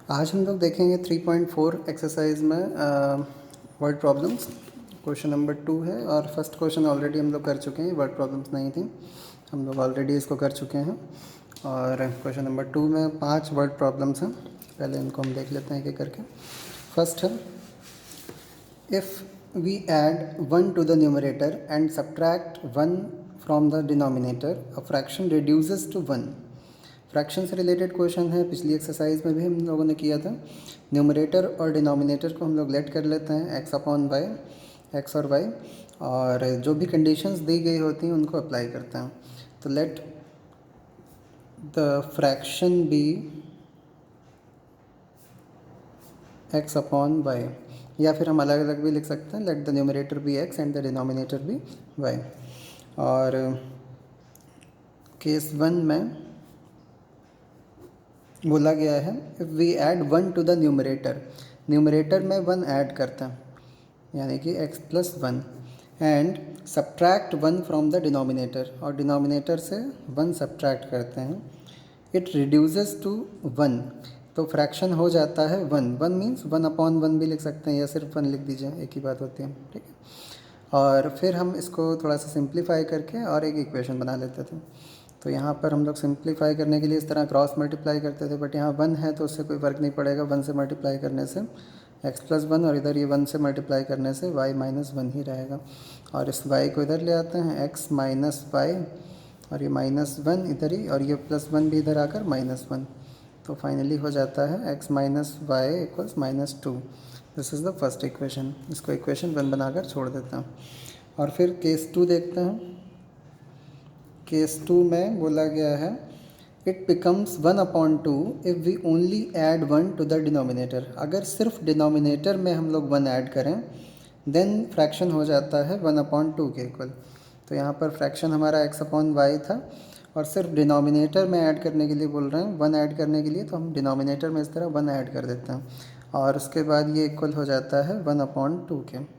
आज हम लोग देखेंगे 3.4 एक्सरसाइज में वर्ड प्रॉब्लम्स। क्वेश्चन नंबर 2 है और फर्स्ट क्वेश्चन ऑलरेडी हम लोग कर चुके हैं, वर्ड प्रॉब्लम्स नहीं थी, हम लोग ऑलरेडी इसको कर चुके हैं। और क्वेश्चन नंबर 2 में 5 वर्ड प्रॉब्लम्स हैं। पहले इनको हम देख लेते हैं एक एक करके। फर्स्ट है, if we add 1 to the numerator and subtract 1 from the denominator, a fraction reduces to 1। Fraction से रिलेटेड क्वेश्चन है, पिछली एक्सरसाइज में भी हम लोगों ने किया था। न्यूमरेटर और डिनोमिनेटर को हम लोग लेट कर लेते हैं एक्स अपॉन वाई, एक्स और वाई, और जो भी कंडीशंस दी गई होती हैं उनको अप्लाई करते हैं। तो let the fraction be x upon y, या फिर हम अलग अलग भी लिख सकते हैं, let the numerator be x and the denominator be y. और केस 1 में बोला गया है if we add 1 to the numerator, numerator में 1 ऐड करते हैं यानी कि x plus 1, and subtract 1 from the denominator, और डिनोमिनेटर से 1 सब्ट्रैक्ट करते हैं, इट रिड्यूसेस टू 1, तो फ्रैक्शन हो जाता है 1। 1 मीन्स 1 अपॉन 1 भी लिख सकते हैं या सिर्फ 1 लिख दीजिए, एक ही बात होती है, ठीक है। और फिर हम इसको थोड़ा सा सिंप्लीफाई करके और एक इक्वेशन बना लेते थे। तो यहाँ पर हम लोग सिंप्लीफाई करने के लिए इस तरह क्रॉस मल्टीप्लाई करते थे, बट यहाँ 1 है तो उससे कोई फ़र्क नहीं पड़ेगा। 1 से मल्टीप्लाई करने से x प्लस 1, और इधर ये 1 से मल्टीप्लाई करने से y माइनस 1 ही रहेगा। और इस y को इधर ले आते हैं, x माइनस वाई, और ये माइनस 1 इधर ही, और ये प्लस 1 भी इधर आकर माइनस 1। तो फाइनली हो जाता है x minus y equals minus 2। This is the first equation. इसको इक्वेशन 1 बनाकर छोड़ देता हूँ। और फिर केस 2 देखते हैं। केस 2 में बोला गया है it becomes 1/2 if we only add 1 to the denominator. अगर सिर्फ डिनोमिनेटर में हम लोग 1 ऐड करें देन फ्रैक्शन हो जाता है 1/2 के इक्वल। तो यहाँ पर फ्रैक्शन हमारा x अपॉन वाई था, और सिर्फ डिनोमिनेटर में ऐड करने के लिए बोल रहे हैं, 1 ऐड करने के लिए, तो हम डिनोमिनेटर में इस तरह 1 ऐड कर देते हैं, और उसके बाद ये इक्वल हो जाता है 1/2 के।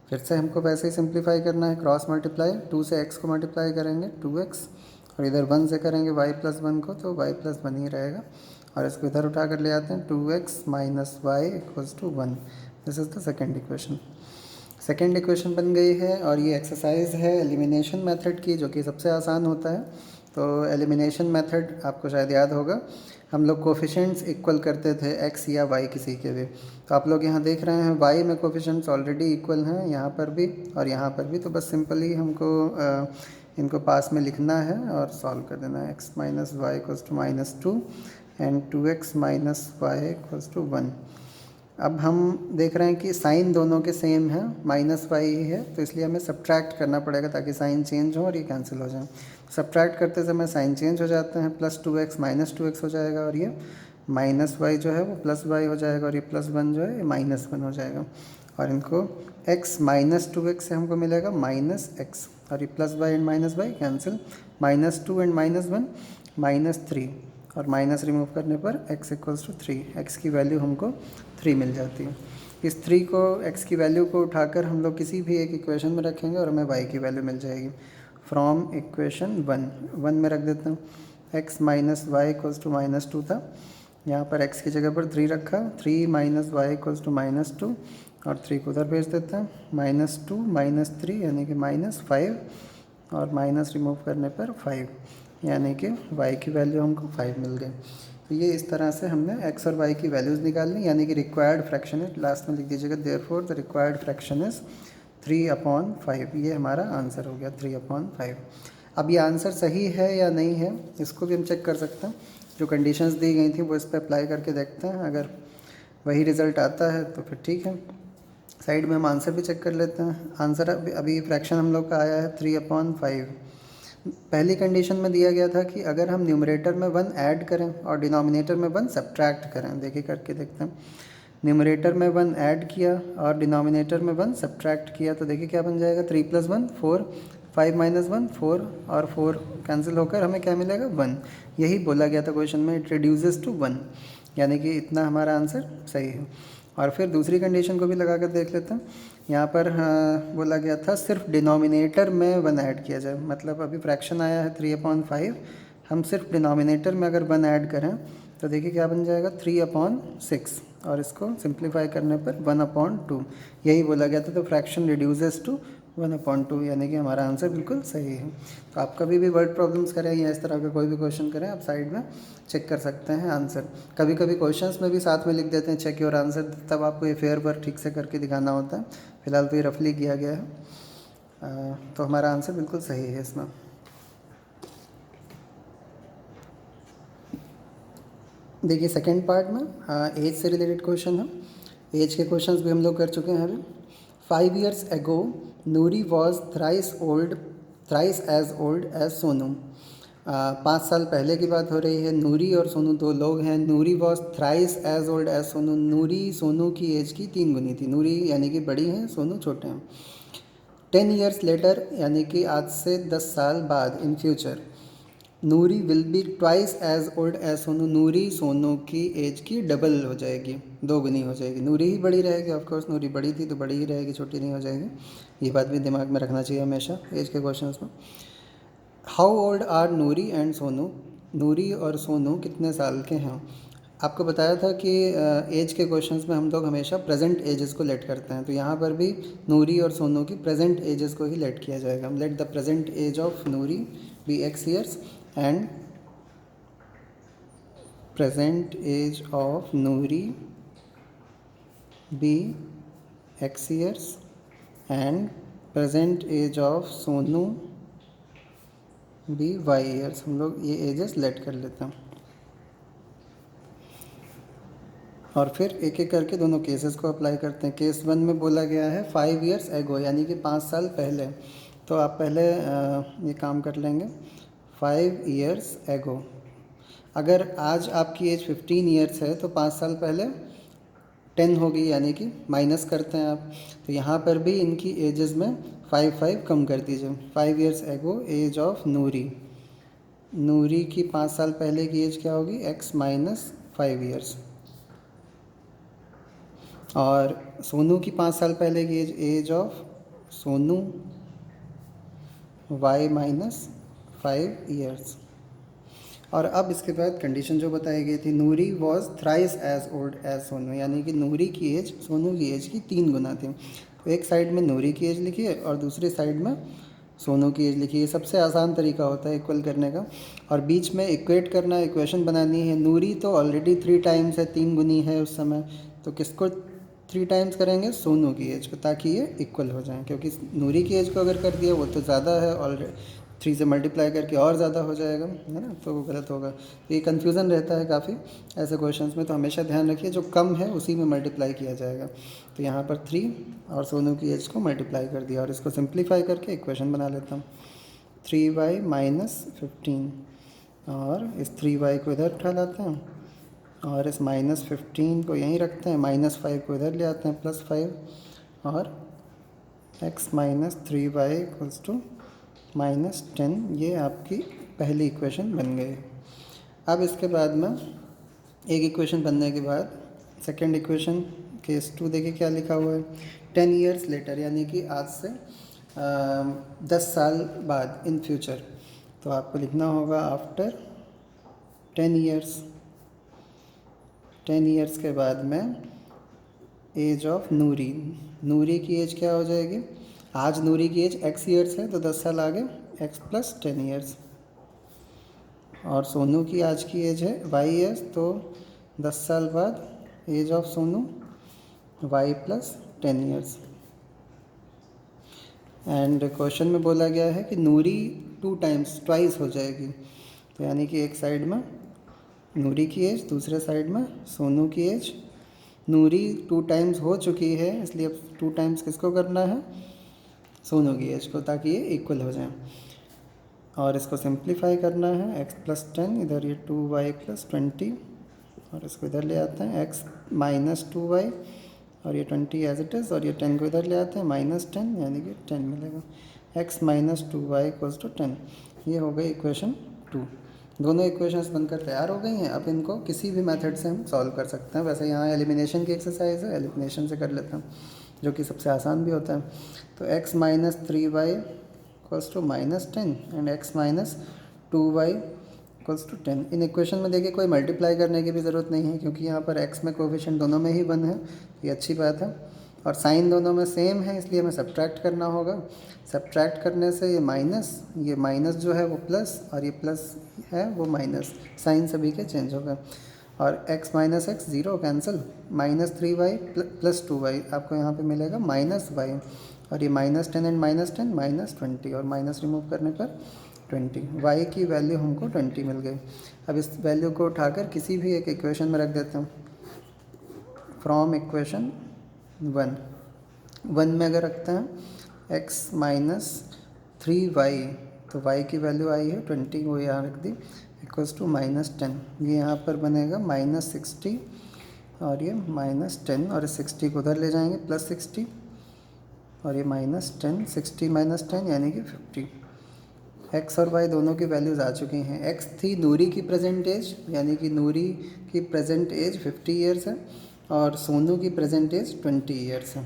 फिर से हमको वैसे ही सिंप्लीफाई करना है, क्रॉस मल्टीप्लाई, 2 से x को मल्टीप्लाई करेंगे 2x, और इधर 1 से करेंगे y प्लस 1 को, तो y प्लस 1 ही रहेगा। और इसको इधर उठा कर ले आते हैं, 2x minus y equals to 1। This is the second equation. Second equation बन गई है, और ये एक्सरसाइज है एलिमिनेशन मेथड की, जो कि सबसे आसान होता है। तो एलिमिनेशन मेथड आपको शायद याद होगा, हम लोग कोफिशेंट्स इक्वल करते थे x या y किसी के भी। तो आप लोग यहाँ देख रहे हैं y में कोफिशेंट्स ऑलरेडी इक्वल हैं, यहाँ पर भी और यहाँ पर भी। तो बस सिंपली हमको इनको पास में लिखना है और सॉल्व कर देना है। x minus y equals to minus 2 and 2x minus y equals to 1। अब हम देख रहे हैं कि साइन दोनों के सेम हैं, माइनस वाई ही है, तो इसलिए हमें सब्ट्रैक्ट करना पड़ेगा ताकि साइन चेंज हो और ये कैंसिल हो जाए। सब्ट्रैक्ट करते समय साइन चेंज हो जाते हैं, प्लस 2x माइनस 2x हो जाएगा, और ये माइनस वाई जो है वो प्लस वाई हो जाएगा, और ये प्लस 1 जो है ये माइनस 1 हो जाएगा। और इनको x माइनस 2x से हमको मिलेगा माइनस x, और ये plus y and minus y cancel, minus 2 and minus 1 minus 3, और माइनस रिमूव करने पर x इक्वल्स टू 3, x की वैल्यू हमको 3 मिल जाती है। इस 3 को, x की वैल्यू को उठाकर हम लोग किसी भी एक इक्वेशन में रखेंगे और हमें y की वैल्यू मिल जाएगी। फ्रॉम इक्वेशन 1 में रख देता हूँ, x minus y equals to minus 2 था, यहाँ पर x की जगह पर 3 रखा, 3 minus y equals to minus 2, और 3 को उधर भेज देते हैं, माइनस 2 माइनस 3 यानी कि माइनस 5, और माइनस रिमूव करने पर 5, यानी कि y की वैल्यू हमको 5 मिल गई। तो ये इस तरह से हमने x और y की वैल्यूज़ निकाल ली, यानी कि रिक्वायर्ड फ्रैक्शन है, लास्ट में लिख दीजिएगा therefore the required fraction is 3/5। ये हमारा आंसर हो गया 3/5। अब ये आंसर सही है या नहीं है इसको भी हम चेक कर सकते हैं। जो कंडीशंस दी गई थी वो इस पर अप्लाई करके देखते हैं, अगर वही रिज़ल्ट आता है तो फिर ठीक है। साइड में हम आंसर भी चेक कर लेते हैं। आंसर अभी फ्रैक्शन हम लोग का आया है 3/5। पहली कंडीशन में दिया गया था कि अगर हम न्यूमरेटर में 1 ऐड करें और डिनोमिनेटर में 1 सब्ट्रैक्ट करें। देखिए करके देखते हैं, न्यूमरेटर में 1 ऐड किया और डिनोमिनेटर में 1 सब्ट्रैक्ट किया, तो देखिए क्या बन जाएगा, 3 + 1 4, 5 - 1 4, और 4 कैंसिल होकर हमें क्या मिलेगा, 1। यही बोला गया था क्वेश्चन में, इट रिड्यूसेस टू 1, यानी कि इतना हमारा आंसर सही है। और फिर दूसरी कंडीशन को भी लगा कर देख लेते हैं। यहाँ पर बोला गया था सिर्फ डिनोमिनेटर में 1 ऐड किया जाए, मतलब अभी फ्रैक्शन आया है 3/5, हम सिर्फ डिनोमिनेटर में अगर 1 ऐड करें तो देखिए क्या बन जाएगा 3/6 और इसको सिंप्लीफाई करने पर 1/2 यही बोला गया था। तो फ्रैक्शन रिड्यूसेस टू 1/2 यानी कि हमारा आंसर बिल्कुल सही है। तो आप कभी भी वर्ड प्रॉब्लम्स करें या इस तरह का कोई भी क्वेश्चन करें आप साइड में चेक कर सकते हैं आंसर। कभी कभी क्वेश्चंस में भी साथ में लिख देते हैं चेक योर आंसर, तब आपको ये फेयर पर ठीक से करके दिखाना होता है। फिलहाल तो ये रफली किया गया है। तो हमारा आंसर बिल्कुल सही है इसमें। देखिए सेकंड पार्ट में एज से रिलेटेड क्वेश्चन है। एज के क्वेश्चंस भी हम लोग कर चुके हैं अभी। 5 years ago Noori was thrice as old as Sonu. 5 साल पहले की बात हो रही है। नूरी और सोनू दो लोग हैं। Noori was thrice as old as Sonu. Noori Sonu की एज की 3 गुनी थी। नूरी यानी कि बड़ी हैं, सोनू छोटे हैं। 10 years लेटर यानी कि आज से 10 साल बाद in future Noori will be twice as old as Sonu. Noori Sonu की एज की डबल हो जाएगी, 2 गुनी हो जाएगी। नूरी ही बड़ी रहेगी, ऑफकोर्स नूरी बड़ी थी तो बड़ी ही रहेगी, छोटी नहीं हो जाएगी। ये बात भी दिमाग में रखना चाहिए हमेशा एज के क्वेश्चंस में। How old are Noori and Sonu. Noori और सोनू कितने साल के हैं। आपको बताया था कि एज के क्वेश्चंस में हम लोग हमेशा प्रेजेंट एजेस को लेट करते हैं। तो यहाँ पर भी नूरी और सोनू की प्रेजेंट एजेस को ही लेट किया जाएगा। Let the present age of Noori be x years and present age of Noori be x years and present age of Sonu भी y years। हम लोग ये एजेस लेट कर लेते हैं और फिर एक एक करके दोनों केसेस को अप्लाई करते हैं। केस 1 में बोला गया है 5 years ago यानी कि 5 साल पहले। तो आप पहले ये काम कर लेंगे 5 years ago। अगर आज आपकी एज 15 ईयर्स है तो 5 साल पहले 10 होगी यानी कि माइनस करते हैं आप। तो यहाँ पर भी इनकी एजेस में 5 कम कर दीजिए। 5 years ago एज ऑफ नूरी। नूरी की 5 साल पहले की एज क्या होगी x - 5 years। और सोनू की 5 साल पहले की as of Sonu y - 5 years। और अब इसके बाद कंडीशन जो बताई गई थी Noori was thrice as old as Sonu यानी कि नूरी की एज सोनू की एज की 3 गुना थी। तो एक साइड में नूरी की एज लिखिए और दूसरी साइड में सोनू की एज लिखिए। सबसे आसान तरीका होता है इक्वल करने का। और बीच में इक्वेट करना, इक्वेशन बनानी है। नूरी तो ऑलरेडी 3 टाइम्स है, 3 गुनी है उस समय। तो किसको 3 टाइम्स करेंगे, सोनू की एज को, ताकि ये इक्वल हो जाए। क्योंकि नूरी की एज को अगर कर दिया वो तो ज़्यादा है, ऑलरेडी 3 से मल्टीप्लाई करके और ज़्यादा हो जाएगा, है ना, तो वो गलत होगा। तो ये कन्फ्यूज़न रहता है काफ़ी ऐसे क्वेश्चंस में। तो हमेशा ध्यान रखिए जो कम है उसी में मल्टीप्लाई किया जाएगा। तो यहाँ पर 3 और सोनू की एज को मल्टीप्लाई कर दिया और इसको सिंप्लीफाई करके इक्वेशन बना लेता हूँ। 3y - 15 और इस 3y को इधर उठा लाते हैं और इस -15 को यहीं रखते हैं। -5 को इधर ले आते हैं, +5 और x - 3y = -10। ये आपकी पहली इक्वेशन बन गई। अब इसके बाद में एक इक्वेशन बनने के बाद सेकंड इक्वेशन केस 2 देखिए क्या लिखा हुआ है। 10 years लेटर यानी कि आज से 10 साल बाद इन फ्यूचर। तो आपको लिखना होगा आफ्टर 10 years। 10 years के बाद में एज ऑफ नूरी। नूरी की एज क्या हो जाएगी, आज नूरी की एज x ईयर्स है तो 10 साल आगे x + 10 ईयर्स। और सोनू की आज की एज है y ईयर्स तो 10 साल बाद age of Sonu y + 10 years. And question में बोला गया है कि नूरी 2 टाइम्स ट्वाइस हो जाएगी। तो यानी कि एक साइड में नूरी की एज, दूसरे साइड में सोनू की एज। नूरी 2 टाइम्स हो चुकी है इसलिए अब 2 टाइम्स किसको करना है, सोनू की एज को, ताकि ये इक्वल हो जाए। और इसको सिंप्लीफाई करना है x + 10, इधर ये 2y + 20 और इसको इधर ले आते हैं x - 2y और ये 20 एज इट इज़ और ये 10 को इधर ले आते हैं -10 यानी कि 10 मिलेगा। x - 2y = 10। ये हो गई इक्वेशन 2। दोनों इक्वेशंस बनकर तैयार हो गई हैं। अब इनको किसी भी मेथड से हम सॉल्व कर सकते हैं। वैसे यहाँ एलिमिनेशन की एक्सरसाइज है, एलिमिनेशन से कर लेते हैं जो कि सबसे आसान भी होता है। तो x - 3y = -10 and x - 2y equals to 10। इन इक्वेशन में देखिए कोई मल्टीप्लाई करने की भी ज़रूरत नहीं है, क्योंकि यहाँ पर x में कोफिशिएंट दोनों में ही 1 है, ये अच्छी बात है। और साइन दोनों में सेम है, इसलिए हमें सब्ट्रैक्ट करना होगा। सब्ट्रैक्ट करने से ये माइनस जो है वो प्लस, और ये प्लस है वो माइनस, साइन सभी के चेंज हो गए। और x minus x zero cancel, -3y plus 2y आपको यहाँ पे मिलेगा -y, और ये -10 एंड -10 -20, और माइनस रिमूव करने पर 20। y की वैल्यू हमको 20 मिल गई। अब इस वैल्यू को उठाकर किसी भी एक इक्वेशन में रख देते हैं। फ्रॉम इक्वेशन 1 में अगर रखते हैं x माइनस 3y, तो y की वैल्यू आई है 20, वो यहाँ रख दी, इक्वल्स टू -10। ये यहाँ पर बनेगा -60, और ये -10, और इस 60 को उधर ले जाएंगे +60, और ये -10, 60 -10 यानी कि 50। x और y दोनों की वैल्यूज़ आ चुकी हैं। x थी नूरी की प्रेजेंट एज, यानी कि नूरी की प्रेजेंट एज 50 ईयर्स है, और सोनू की प्रेजेंट एज 20 ईयर्स है।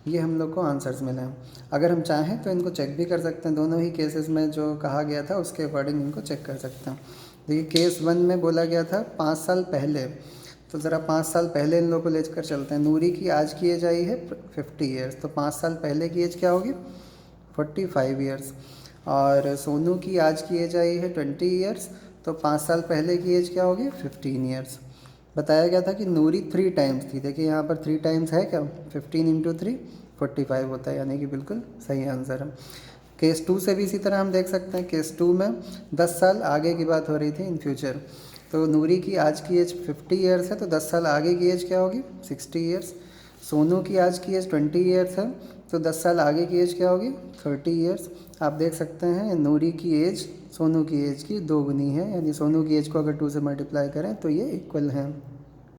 ये हम लोग को आंसर्स मिले हैं। अगर हम चाहें तो इनको चेक भी कर सकते हैं, दोनों ही केसेस में जो कहा गया था उसके अकॉर्डिंग इनको चेक कर सकते हैं। देखिए केस 1 में बोला गया था 5 साल पहले, तो ज़रा 5 साल पहले इन लोगों को लेकर चलते हैं। नूरी की आज की एज आई है 50 ईयर्स, तो 5 साल पहले की एज क्या होगी 45 ईयर्स। और सोनू की आज की एज आई है 20 ईयर्स, तो 5 साल पहले की एज क्या होगी 15 ईयर्स। बताया गया था कि नूरी 3 टाइम्स थी, देखिए यहाँ पर 3 टाइम्स है क्या, 15 × 3 45 होता है, यानी कि बिल्कुल सही आंसर है। केस 2 से भी इसी तरह हम देख सकते हैं। केस 2 में 10 साल आगे की बात हो रही थी, इन फ्यूचर। तो नूरी की आज की एज 50 ईयर्स है, तो 10 साल आगे की एज क्या होगी 60 ईयर्स। सोनू की आज की एज 20 ईयर्स है, तो 10 साल आगे की एज क्या होगी 30 ईयर्स। आप देख सकते हैं नूरी की एज सोनू की एज की 2 गुनी है, यानी सोनू की एज को अगर 2 से मल्टीप्लाई करें तो ये इक्वल है।